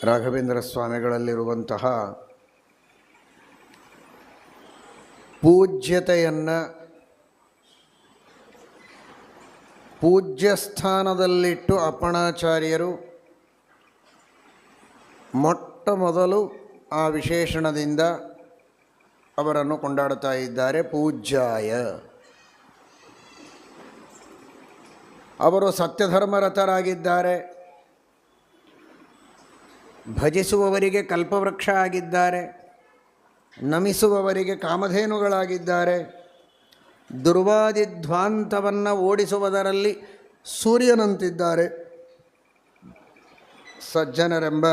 ರಾಘವೇಂದ್ರ ಸ್ವಾಮಿಗಳಲ್ಲಿರುವಂತಹ ಪೂಜ್ಯತೆಯನ್ನು ಪೂಜ್ಯ ಸ್ಥಾನದಲ್ಲಿಟ್ಟು ಅಪ್ಪಣಾಚಾರ್ಯರು ಮೊಟ್ಟ ಮೊದಲು ಆ ವಿಶೇಷಣದಿಂದ ಅವರನ್ನು ಕೊಂಡಾಡುತ್ತಾ ಇದ್ದಾರೆ. ಪೂಜ್ಯಾಯ. ಅವರು ಸತ್ಯಧರ್ಮರತರಾಗಿದ್ದಾರೆ, ಭಜಿಸುವವರಿಗೆ ಕಲ್ಪವೃಕ್ಷ ಆಗಿದ್ದಾರೆ, ನಮಿಸುವವರಿಗೆ ಕಾಮಧೇನುಗಳಾಗಿದ್ದಾರೆ, ದುರ್ವಾದಿಧ್ವಾಂತವನ್ನು ಓಡಿಸುವುದರಲ್ಲಿ ಸೂರ್ಯನಂತಿದ್ದಾರೆ, ಸಜ್ಜನರೆಂಬ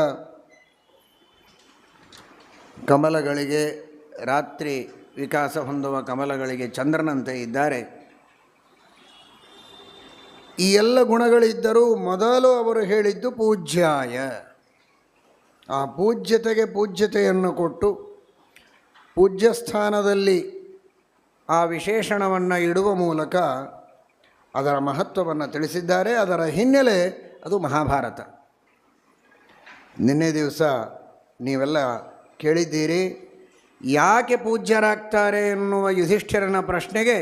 ಕಮಲಗಳಿಗೆ, ರಾತ್ರಿ ವಿಕಾಸ ಹೊಂದುವ ಕಮಲಗಳಿಗೆ ಚಂದ್ರನಂತೆ ಇದ್ದಾರೆ. ಈ ಎಲ್ಲ ಗುಣಗಳಿದ್ದರೂ ಮೊದಲು ಅವರು ಹೇಳಿದ್ದು ಪೂಜ್ಯಾಯ. ಆ ಪೂಜ್ಯತೆಗೆ ಪೂಜ್ಯತೆಯನ್ನು ಕೊಟ್ಟು ಪೂಜ್ಯ ಸ್ಥಾನದಲ್ಲಿ ಆ ವಿಶೇಷಣವನ್ನು ಇಡುವ ಮೂಲಕ ಅದರ ಮಹತ್ವವನ್ನು ತಿಳಿಸಿದ್ದಾರೆ. ಅದರ ಹಿನ್ನೆಲೆ ಅದು ಮಹಾಭಾರತ. ನಿನ್ನೆ ದಿವಸ ನೀವೆಲ್ಲ ಕೇಳಿದ್ದೀರಿ, ಯಾಕೆ ಪೂಜ್ಯರಾಗ್ತಾರೆ ಎನ್ನುವ ಯುಧಿಷ್ಠಿರನ ಪ್ರಶ್ನೆಗೆ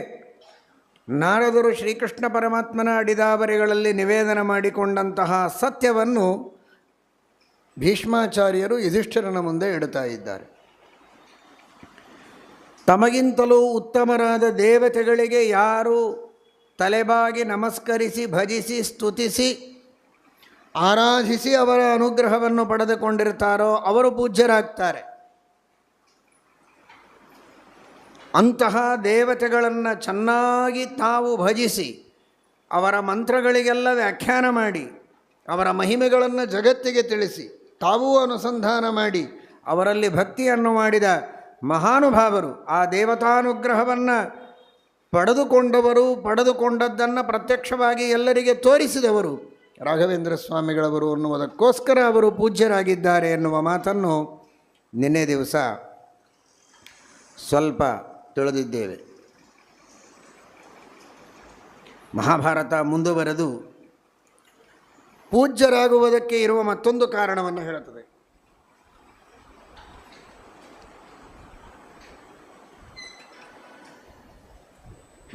ನಾರದರು ಶ್ರೀಕೃಷ್ಣ ಪರಮಾತ್ಮನ ಅಡಿದಾವರಿಗಳಲ್ಲಿ ನಿವೇದನ ಮಾಡಿಕೊಂಡಂತಹ ಸತ್ಯವನ್ನು ಭೀಷ್ಮಾಚಾರ್ಯರು ಯುಧಿಷ್ಠಿರನ ಮುಂದೆ ಇಡುತ್ತಾ ಇದ್ದಾರೆ. ತಮಗಿಂತಲೂ ಉತ್ತಮರಾದ ದೇವತೆಗಳಿಗೆ ಯಾರು ತಲೆಬಾಗಿ ನಮಸ್ಕರಿಸಿ ಭಜಿಸಿ ಸ್ತುತಿಸಿ ಆರಾಧಿಸಿ ಅವರ ಅನುಗ್ರಹವನ್ನು ಪಡೆದುಕೊಂಡಿರ್ತಾರೋ ಅವರು ಪೂಜ್ಯರಾಗ್ತಾರೆ. ಅಂತಹ ದೇವತೆಗಳನ್ನು ಚೆನ್ನಾಗಿ ತಾವು ಭಜಿಸಿ ಅವರ ಮಂತ್ರಗಳಿಗೆಲ್ಲ ವ್ಯಾಖ್ಯಾನ ಮಾಡಿ ಅವರ ಮಹಿಮೆಗಳನ್ನು ಜಗತ್ತಿಗೆ ತಿಳಿಸಿ ತಾವೂ ಅನುಸಂಧಾನ ಮಾಡಿ ಅವರಲ್ಲಿ ಭಕ್ತಿಯನ್ನು ಮಾಡಿದ ಮಹಾನುಭಾವರು, ಆ ದೇವತಾನುಗ್ರಹವನ್ನು ಪಡೆದುಕೊಂಡವರು, ಪಡೆದುಕೊಂಡದ್ದನ್ನು ಪ್ರತ್ಯಕ್ಷವಾಗಿ ಎಲ್ಲರಿಗೆ ತೋರಿಸಿದವರು ರಾಘವೇಂದ್ರ ಸ್ವಾಮಿಗಳವರು ಅನ್ನುವುದಕ್ಕೋಸ್ಕರ ಅವರು ಪೂಜ್ಯರಾಗಿದ್ದಾರೆ ಎನ್ನುವ ಮಾತನ್ನು ನಿನ್ನೆ ದಿವಸ ಸ್ವಲ್ಪ ತಿಳಿದಿದ್ದೇವೆ. ಮಹಾಭಾರತ ಮುಂದುವರೆದು ಪೂಜ್ಯರಾಗುವುದಕ್ಕೆ ಇರುವ ಮತ್ತೊಂದು ಕಾರಣವನ್ನು ಹೇಳುತ್ತದೆ.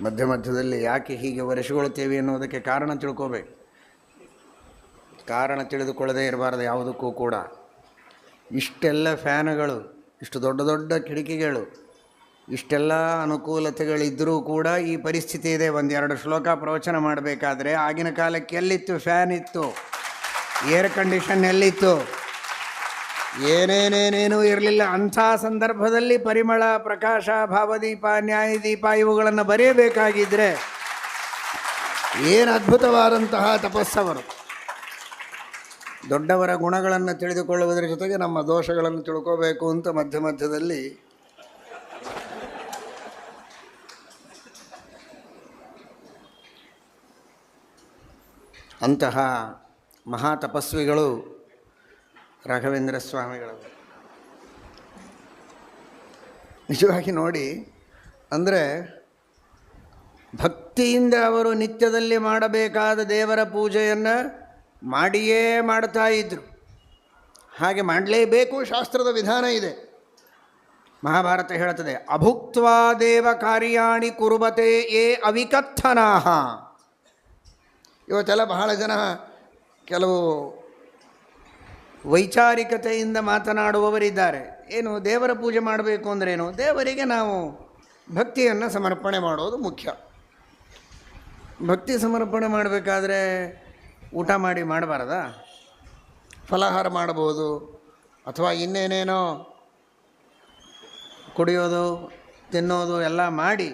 ಮಧ್ಯ ಮಧ್ಯದಲ್ಲಿ ಯಾಕೆ ಹೀಗೆ ಒರೆಸಿಕೊಳ್ಳುತ್ತೇವೆ ಎನ್ನುವುದಕ್ಕೆ ಕಾರಣ ತಿಳ್ಕೋಬೇಕು. ಕಾರಣ ತಿಳಿದುಕೊಳ್ಳದೇ ಇರಬಾರ್ದು ಯಾವುದಕ್ಕೂ ಕೂಡ. ಇಷ್ಟೆಲ್ಲ ಫ್ಯಾನುಗಳು, ಇಷ್ಟು ದೊಡ್ಡ ದೊಡ್ಡ ಕಿಟಕಿಗಳು, ಇಷ್ಟೆಲ್ಲ ಅನುಕೂಲತೆಗಳಿದ್ದರೂ ಕೂಡ ಈ ಪರಿಸ್ಥಿತಿ ಇದೆ. ಒಂದೆರಡು ಶ್ಲೋಕ ಪ್ರವಚನ ಮಾಡಬೇಕಾದ್ರೆ ಆಗಿನ ಕಾಲಕ್ಕೆ ಎಲ್ಲಿತ್ತು ಫ್ಯಾನ್ ಇತ್ತು, ಏರ್ ಕಂಡೀಷನ್ ಎಲ್ಲಿತ್ತು, ಏನೇನೇನೇನೂ ಇರಲಿಲ್ಲ. ಅಂಥ ಸಂದರ್ಭದಲ್ಲಿ ಪರಿಮಳ, ಪ್ರಕಾಶ, ಭಾವದೀಪ, ನ್ಯಾಯದೀಪ ಇವುಗಳನ್ನು ಬರೆಯಬೇಕಾಗಿದ್ದರೆ ಏನು ಅದ್ಭುತವಾದಂತಹ ತಪಸ್ಸವರು. ದೊಡ್ಡವರ ಗುಣಗಳನ್ನು ತಿಳಿದುಕೊಳ್ಳುವುದರ ಜೊತೆಗೆ ನಮ್ಮ ದೋಷಗಳನ್ನು ತಿಳ್ಕೋಬೇಕು ಅಂತ ಮಧ್ಯ ಮಧ್ಯದಲ್ಲಿ ಅಂತಹ ಮಹಾ ತಪಸ್ವಿಗಳು ರಾಘವೇಂದ್ರ ಸ್ವಾಮಿಗಳು. ನಿಜವಾಗಿ ನೋಡಿ, ಅಂದರೆ ಭಕ್ತಿಯಿಂದ ಅವರು ನಿತ್ಯದಲ್ಲಿ ಮಾಡಬೇಕಾದ ದೇವರ ಪೂಜೆಯನ್ನು ಮಾಡಿಯೇ ಮಾಡ್ತಾ ಇದ್ದರು. ಹಾಗೆ ಮಾಡಲೇಬೇಕು, ಶಾಸ್ತ್ರದ ವಿಧಾನ ಇದೆ. ಮಹಾಭಾರತ ಹೇಳುತ್ತದೆ, ಅಭುಕ್ತ್ವಾ ದೇವ ಕಾರ್ಯಾಣಿ ಕುರುಬತೆ ಯೇ ಅವಿಕಥನಾಹ. ಇವತ್ತೆಲ್ಲ ಬಹಳ ಜನ ಕೆಲವು ವೈಚಾರಿಕತೆಯಿಂದ ಮಾತನಾಡುವವರಿದ್ದಾರೆ. ಏನು ದೇವರ ಪೂಜೆ ಮಾಡಬೇಕು ಅಂದ್ರೇನು? ದೇವರಿಗೆ ನಾವು ಭಕ್ತಿಯನ್ನು ಸಮರ್ಪಣೆ ಮಾಡೋದು ಮುಖ್ಯ. ಭಕ್ತಿ ಸಮರ್ಪಣೆ ಮಾಡಬೇಕಾದ್ರೆ ಊಟ ಮಾಡಿ ಮಾಡಬಾರ್ದಾ? ಫಲಾಹಾರ ಮಾಡಬಹುದು, ಅಥವಾ ಇನ್ನೇನೇನೋ ಕುಡಿಯೋದು ತಿನ್ನೋದು ಎಲ್ಲ ಮಾಡಿ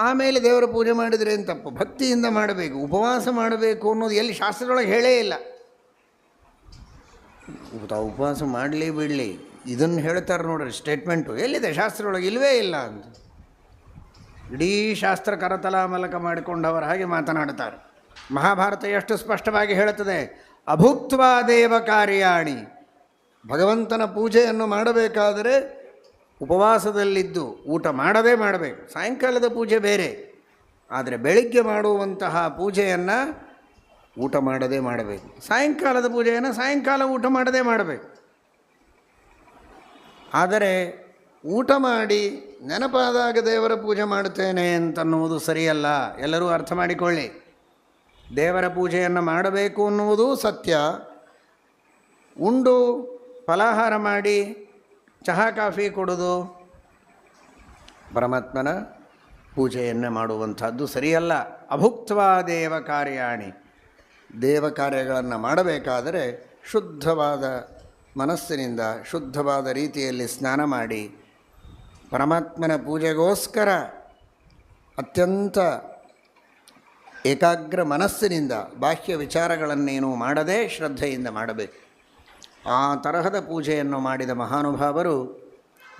ಆಮೇಲೆ ದೇವರ ಪೂಜೆ ಮಾಡಿದರೆ ಏನು ತಪ್ಪು? ಭಕ್ತಿಯಿಂದ ಮಾಡಬೇಕು, ಉಪವಾಸ ಮಾಡಬೇಕು ಅನ್ನೋದು ಎಲ್ಲಿ ಶಾಸ್ತ್ರದೊಳಗೆ ಹೇಳೇ ಇಲ್ಲ. ಉಪವಾಸ ಮಾಡಲಿ ಬಿಡಲಿ ಇದನ್ನು ಹೇಳ್ತಾರೆ ನೋಡ್ರಿ, ಸ್ಟೇಟ್ಮೆಂಟು ಎಲ್ಲಿದೆ ಶಾಸ್ತ್ರದೊಳಗೆ? ಇಲ್ಲವೇ ಇಲ್ಲ ಅಂತ ಇಡೀ ಶಾಸ್ತ್ರ ಕರತಲಾಮಲಕ ಮಾಡಿಕೊಂಡವರ ಹಾಗೆ ಮಾತನಾಡ್ತಾರೆ. ಮಹಾಭಾರತ ಎಷ್ಟು ಸ್ಪಷ್ಟವಾಗಿ ಹೇಳುತ್ತದೆ, ಅಭುಕ್ತ್ವಾ ದೇವ ಕಾರ್ಯಾಣಿ. ಭಗವಂತನ ಪೂಜೆಯನ್ನು ಮಾಡಬೇಕಾದರೆ ಉಪವಾಸದಲ್ಲಿದ್ದು ಊಟ ಮಾಡದೇ ಮಾಡಬೇಕು. ಸಾಯಂಕಾಲದ ಪೂಜೆ ಬೇರೆ, ಆದರೆ ಬೆಳಿಗ್ಗೆ ಮಾಡುವಂತಹ ಪೂಜೆಯನ್ನು ಊಟ ಮಾಡದೇ ಮಾಡಬೇಕು. ಸಾಯಂಕಾಲದ ಪೂಜೆಯನ್ನು ಸಾಯಂಕಾಲ ಊಟ ಮಾಡದೇ ಮಾಡಬೇಕು. ಆದರೆ ಊಟ ಮಾಡಿ ನೆನಪಾದಾಗ ದೇವರ ಪೂಜೆ ಮಾಡುತ್ತೇನೆ ಅಂತನ್ನುವುದು ಸರಿಯಲ್ಲ. ಎಲ್ಲರೂ ಅರ್ಥ ಮಾಡಿಕೊಳ್ಳಿ. ದೇವರ ಪೂಜೆಯನ್ನು ಮಾಡಬೇಕು ಅನ್ನುವುದು ಸತ್ಯ. ಉಂಡು ಫಲಾಹಾರ ಮಾಡಿ ಚಹಾ ಕಾಫಿ ಕೊಡೋದು ಪರಮಾತ್ಮನ ಪೂಜೆಯನ್ನು ಮಾಡುವಂಥದ್ದು ಸರಿಯಲ್ಲ. ಅಭುಕ್ತ್ವಾ ದೇವ ಕಾರ್ಯಾಣಿ, ದೇವ ಕಾರ್ಯಗಳನ್ನು ಮಾಡಬೇಕಾದರೆ ಶುದ್ಧವಾದ ಮನಸ್ಸಿನಿಂದ ಶುದ್ಧವಾದ ರೀತಿಯಲ್ಲಿ ಸ್ನಾನ ಮಾಡಿ ಪರಮಾತ್ಮನ ಪೂಜೆಗೋಸ್ಕರ ಅತ್ಯಂತ ಏಕಾಗ್ರ ಮನಸ್ಸಿನಿಂದ ಬಾಹ್ಯ ವಿಚಾರಗಳನ್ನೇನು ಮಾಡದೆ ಶ್ರದ್ಧೆಯಿಂದ ಮಾಡಬೇಕು. ಆ ತರಹದ ಪೂಜೆಯನ್ನು ಮಾಡಿದ ಮಹಾನುಭಾವರು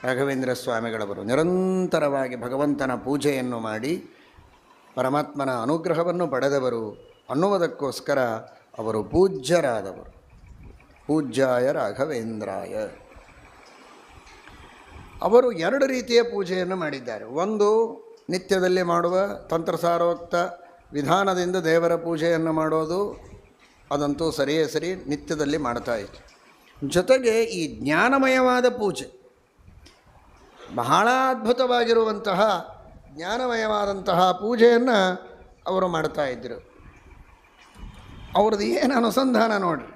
ರಾಘವೇಂದ್ರ ಸ್ವಾಮಿಗಳವರು. ನಿರಂತರವಾಗಿ ಭಗವಂತನ ಪೂಜೆಯನ್ನು ಮಾಡಿ ಪರಮಾತ್ಮನ ಅನುಗ್ರಹವನ್ನು ಪಡೆದವರು ಅನ್ನುವುದಕ್ಕೋಸ್ಕರ ಅವರು ಪೂಜ್ಯರಾದವರು. ಪೂಜ್ಯಾಯ ರಾಘವೇಂದ್ರಾಯ. ಅವರು ಎರಡು ರೀತಿಯ ಪೂಜೆಯನ್ನು ಮಾಡಿದ್ದಾರೆ. ಒಂದು, ನಿತ್ಯದಲ್ಲಿ ಮಾಡುವ ತಂತ್ರಸಾರೋಕ್ತ ವಿಧಾನದಿಂದ ದೇವರ ಪೂಜೆಯನ್ನು ಮಾಡೋದು, ಅದಂತೂ ಸರಿಯೇ ಸರಿ, ನಿತ್ಯದಲ್ಲಿ ಮಾಡ್ತಾ ಇತ್ತು. ಜೊತೆಗೆ ಈ ಜ್ಞಾನಮಯವಾದ ಪೂಜೆ, ಬಹಳ ಅದ್ಭುತವಾಗಿರುವಂತಹ ಜ್ಞಾನಮಯವಾದಂತಹ ಪೂಜೆಯನ್ನು ಅವರು ಮಾಡ್ತಾಯಿದ್ರು. ಅವ್ರದ್ದು ಏನು ಅನುಸಂಧಾನ ನೋಡ್ರಿ.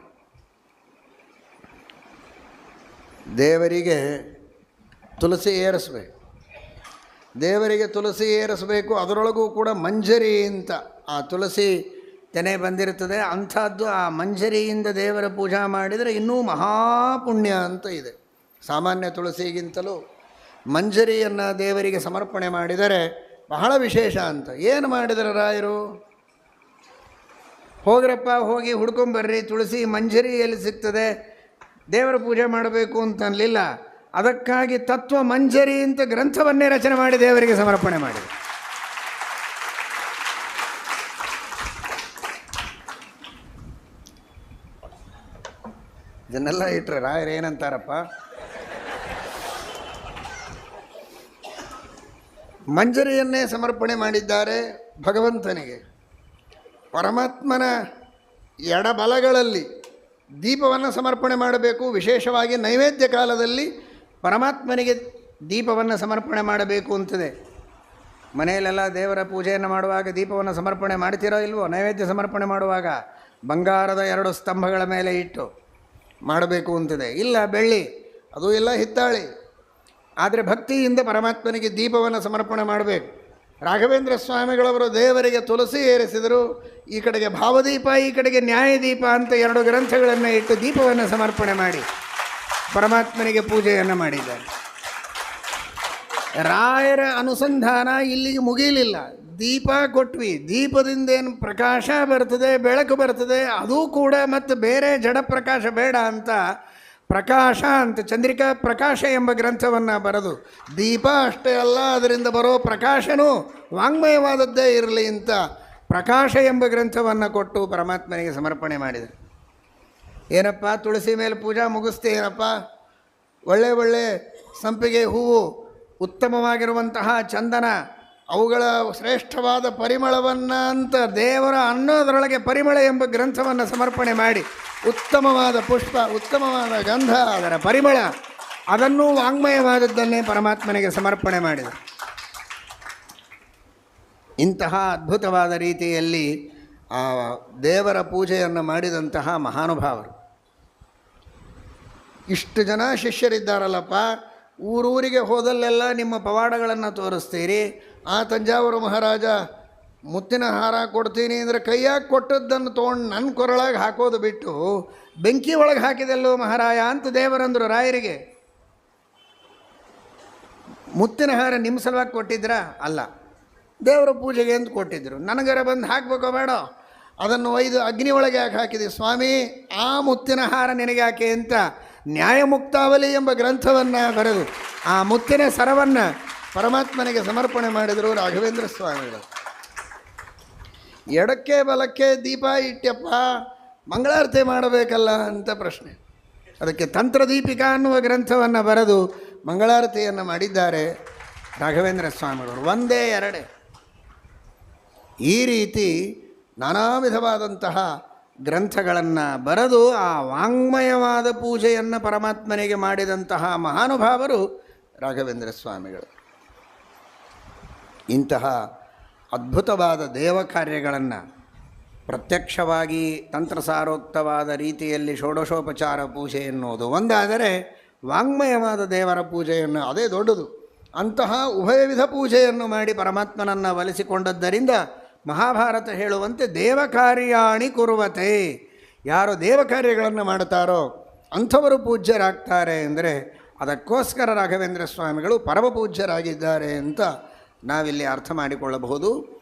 ದೇವರಿಗೆ ತುಳಸಿ ಏರಿಸಬೇಕು, ದೇವರಿಗೆ ತುಳಸಿ ಏರಿಸಬೇಕು. ಅದರೊಳಗೂ ಕೂಡ ಮಂಜರಿ ಅಂತ ಆ ತುಳಸಿ ತೆನೆ ಬಂದಿರ್ತದೆ. ಅಂಥದ್ದು ಆ ಮಂಜರಿಯಿಂದ ದೇವರ ಪೂಜಾ ಮಾಡಿದರೆ ಇನ್ನೂ ಮಹಾಪುಣ್ಯ ಅಂತ ಇದೆ. ಸಾಮಾನ್ಯ ತುಳಸಿಗಿಂತಲೂ ಮಂಜರಿಯನ್ನು ದೇವರಿಗೆ ಸಮರ್ಪಣೆ ಮಾಡಿದರೆ ಬಹಳ ವಿಶೇಷ ಅಂತ. ಏನು ಮಾಡಿದರೆ ರಾಯರು? ಹೋಗ್ರಪ್ಪ, ಹೋಗಿ ಹುಡ್ಕೊಂಬರ್ರಿ, ತುಳಸಿ ಮಂಜರಿ ಎಲ್ಲಿ ಸಿಗ್ತದೆ, ದೇವರ ಪೂಜೆ ಮಾಡಬೇಕು ಅಂತ ಅನ್ನಲಿಲ್ಲ. ಅದಕ್ಕಾಗಿ ತತ್ವ ಮಂಜರಿ ಅಂತ ಗ್ರಂಥವನ್ನೇ ರಚನೆ ಮಾಡಿ ದೇವರಿಗೆ ಸಮರ್ಪಣೆ ಮಾಡಿದೆ. ಇದನ್ನೆಲ್ಲ ಇಟ್ಟರೆ ರಾಯರು ಏನಂತಾರಪ್ಪ, ಮಂಜರಿಯನ್ನೇ ಸಮರ್ಪಣೆ ಮಾಡಿದ್ದಾರೆ ಭಗವಂತನಿಗೆ. ಪರಮಾತ್ಮನ ಎಡಬಲಗಳಲ್ಲಿ ದೀಪವನ್ನು ಸಮರ್ಪಣೆ ಮಾಡಬೇಕು. ವಿಶೇಷವಾಗಿ ನೈವೇದ್ಯ ಕಾಲದಲ್ಲಿ ಪರಮಾತ್ಮನಿಗೆ ದೀಪವನ್ನು ಸಮರ್ಪಣೆ ಮಾಡಬೇಕು ಅಂತದೆ. ಮನೆಯಲ್ಲೆಲ್ಲ ದೇವರ ಪೂಜೆಯನ್ನು ಮಾಡುವಾಗ ದೀಪವನ್ನು ಸಮರ್ಪಣೆ ಮಾಡ್ತೀರೋ ಇಲ್ವೋ? ನೈವೇದ್ಯ ಸಮರ್ಪಣೆ ಮಾಡುವಾಗ ಬಂಗಾರದ 2 ಸ್ತಂಭಗಳ ಮೇಲೆ ಇಟ್ಟು ಮಾಡಬೇಕು ಅಂತದೆ. ಇಲ್ಲ, ಬೆಳ್ಳಿ, ಅದು ಎಲ್ಲ ಹಿತ್ತಾಳಿ. ಆದರೆ ಭಕ್ತಿಯಿಂದ ಪರಮಾತ್ಮನಿಗೆ ದೀಪವನ್ನು ಸಮರ್ಪಣೆ ಮಾಡಬೇಕು. ರಾಘವೇಂದ್ರ ಸ್ವಾಮಿಗಳವರು ದೇವರಿಗೆ ತುಳಸಿ ಏರಿಸಿದರು. ಈ ಕಡೆಗೆ ಭಾವದೀಪ, ಈ ಕಡೆಗೆ ನ್ಯಾಯದೀಪ ಅಂತ 2 ಗ್ರಂಥಗಳನ್ನು ಇಟ್ಟು ದೀಪವನ್ನು ಸಮರ್ಪಣೆ ಮಾಡಿ ಪರಮಾತ್ಮನಿಗೆ ಪೂಜೆಯನ್ನು ಮಾಡಿದ್ದಾರೆ. ರಾಯರ ಅನುಸಂಧಾನ ಇಲ್ಲಿಗೆ ಮುಗಿಯಲಿಲ್ಲ. ದೀಪ ಕೊಟ್ವಿ, ದೀಪದಿಂದೇನು ಪ್ರಕಾಶ ಬರ್ತದೆ, ಬೆಳಕು ಬರ್ತದೆ, ಅದೂ ಕೂಡ ಮತ್ತು ಬೇರೆ ಜಡ ಪ್ರಕಾಶ ಬೇಡ ಅಂತ ಪ್ರಕಾಶ ಅಂತ ಚಂದ್ರಿಕಾ ಪ್ರಕಾಶ ಎಂಬ ಗ್ರಂಥವನ್ನು ಬರೆದು, ದೀಪ ಅಷ್ಟೇ ಅಲ್ಲ, ಅದರಿಂದ ಬರೋ ಪ್ರಕಾಶನೂ ವಾಂಗ್ಮಯವಾದದ್ದೇ ಇರಲಿ ಅಂತ ಪ್ರಕಾಶ ಎಂಬ ಗ್ರಂಥವನ್ನು ಕೊಟ್ಟು ಪರಮಾತ್ಮನಿಗೆ ಸಮರ್ಪಣೆ ಮಾಡಿದರು. ಏನಪ್ಪ, ತುಳಸಿ ಮೇಲೆ ಪೂಜಾ ಮುಗಿಸ್ತೇನಪ್ಪ, ಒಳ್ಳೆ ಸಂಪಿಗೆ ಹೂವು, ಉತ್ತಮವಾಗಿರುವಂತಹ ಚಂದನ, ಅವುಗಳ ಶ್ರೇಷ್ಠವಾದ ಪರಿಮಳವನ್ನು ಅಂತ ದೇವರ ಅನ್ನೋದರೊಳಗೆ ಪರಿಮಳ ಎಂಬ ಗ್ರಂಥವನ್ನು ಸಮರ್ಪಣೆ ಮಾಡಿ ಉತ್ತಮವಾದ ಪುಷ್ಪ, ಉತ್ತಮವಾದ ಗಂಧ, ಅದರ ಪರಿಮಳ, ಅದನ್ನೂ ವಾಂಗ್ಮಯವಾದದ್ದನ್ನೇ ಪರಮಾತ್ಮನಿಗೆ ಸಮರ್ಪಣೆ ಮಾಡಿದರು. ಇಂತಹ ಅದ್ಭುತವಾದ ರೀತಿಯಲ್ಲಿ ಆ ದೇವರ ಪೂಜೆಯನ್ನು ಮಾಡಿದಂತಹ ಮಹಾನುಭಾವರು. ಇಷ್ಟು ಜನ ಶಿಷ್ಯರಿದ್ದಾರಲ್ಲಪ್ಪ, ಊರೂರಿಗೆ ಹೋದಲ್ಲೆಲ್ಲ ನಿಮ್ಮ ಪವಾಡಗಳನ್ನು ತೋರಿಸ್ತೀರಿ. ಆ ತಂಜಾವೂರು ಮಹಾರಾಜ ಮುತ್ತಿನ ಹಾರ ಕೊಡ್ತೀನಿ ಅಂದರೆ ಕೈಯಾಗಿ ಕೊಟ್ಟದ್ದನ್ನು ತೊಗೊಂಡು ನನ್ನ ಕೊರಳಾಗಿ ಹಾಕೋದು ಬಿಟ್ಟು ಬೆಂಕಿ ಒಳಗೆ ಹಾಕಿದೆಲ್ಲೋ ಮಹಾರಾಯ ಅಂತ ದೇವರಂದರು ರಾಯರಿಗೆ. ಮುತ್ತಿನ ಹಾರ ನಿಮ್ಮ ಸಲುವಾಗಿ ಕೊಟ್ಟಿದ್ರಾ? ಅಲ್ಲ, ದೇವರ ಪೂಜೆಗೆ ಅಂತ ಕೊಟ್ಟಿದ್ದರು. ನನಗರ ಬಂದು ಹಾಕಬೇಕೋ ಬೇಡ, ಅದನ್ನು ಒಯ್ದು ಅಗ್ನಿ ಒಳಗೆ ಯಾಕೆ ಹಾಕಿದೆ ಸ್ವಾಮಿ, ಆ ಮುತ್ತಿನ ಹಾರ ನಿನಗೆ ಯಾಕೆ ಅಂತ ನ್ಯಾಯಮುಕ್ತಾವಲಿ ಎಂಬ ಗ್ರಂಥವನ್ನು ಬರೆದು ಆ ಮುತ್ತಿನ ಸರವನ್ನು ಪರಮಾತ್ಮನಿಗೆ ಸಮರ್ಪಣೆ ಮಾಡಿದರು ರಾಘವೇಂದ್ರ ಸ್ವಾಮಿಗಳು. ಎಡಕ್ಕೆ ಬಲಕ್ಕೆ ದೀಪ ಇಟ್ಯಪ್ಪ, ಮಂಗಳಾರತಿ ಮಾಡಬೇಕಲ್ಲ ಅಂತ ಪ್ರಶ್ನೆ. ಅದಕ್ಕೆ ತಂತ್ರದೀಪಿಕಾ ಅನ್ನುವ ಗ್ರಂಥವನ್ನು ಬರೆದು ಮಂಗಳಾರತಿಯನ್ನು ಮಾಡಿದ್ದಾರೆ ರಾಘವೇಂದ್ರ ಸ್ವಾಮಿಗಳು. ಒಂದೇ ಎರಡೇ ಈ ರೀತಿ ನಾನಾ ವಿಧವಾದಂತಹ ಗ್ರಂಥಗಳನ್ನು ಬರೆದು ಆ ವಾಂಗ್ಮಯವಾದ ಪೂಜೆಯನ್ನು ಪರಮಾತ್ಮನಿಗೆ ಮಾಡಿದಂತಹ ಮಹಾನುಭಾವರು ರಾಘವೇಂದ್ರ ಸ್ವಾಮಿಗಳು. ಇಂತಹ ಅದ್ಭುತವಾದ ದೇವ ಕಾರ್ಯಗಳನ್ನು ಪ್ರತ್ಯಕ್ಷವಾಗಿ ತಂತ್ರಸಾರೋಕ್ತವಾದ ರೀತಿಯಲ್ಲಿ ಷೋಡಶೋಪಚಾರ ಪೂಜೆ ಎನ್ನುವುದು ಒಂದಾದರೆ, ವಾಂಗ್ಮಯವಾದ ದೇವರ ಪೂಜೆಯನ್ನು ಅದೇ ದೊಡ್ಡದು. ಅಂತಹ ಉಭಯ ವಿಧ ಪೂಜೆಯನ್ನು ಮಾಡಿ ಪರಮಾತ್ಮನನ್ನು ಒಲಿಸಿಕೊಂಡದ್ದರಿಂದ ಮಹಾಭಾರತ ಹೇಳುವಂತೆ ದೇವಕಾರ್ಯಾಣಿ ಕುರುವತೆ, ಯಾರು ದೇವಕಾರ್ಯಗಳನ್ನು ಮಾಡುತ್ತಾರೋ ಅಂಥವರು ಪೂಜ್ಯರಾಗ್ತಾರೆ ಅಂದರೆ ಅದಕ್ಕೋಸ್ಕರ ರಾಘವೇಂದ್ರ ಸ್ವಾಮಿಗಳು ಪರಮ ಪೂಜ್ಯರಾಗಿದ್ದಾರೆ ಅಂತ ನಾವಿಲ್ಲಿ ಅರ್ಥ ಮಾಡಿಕೊಳ್ಳಬಹುದು.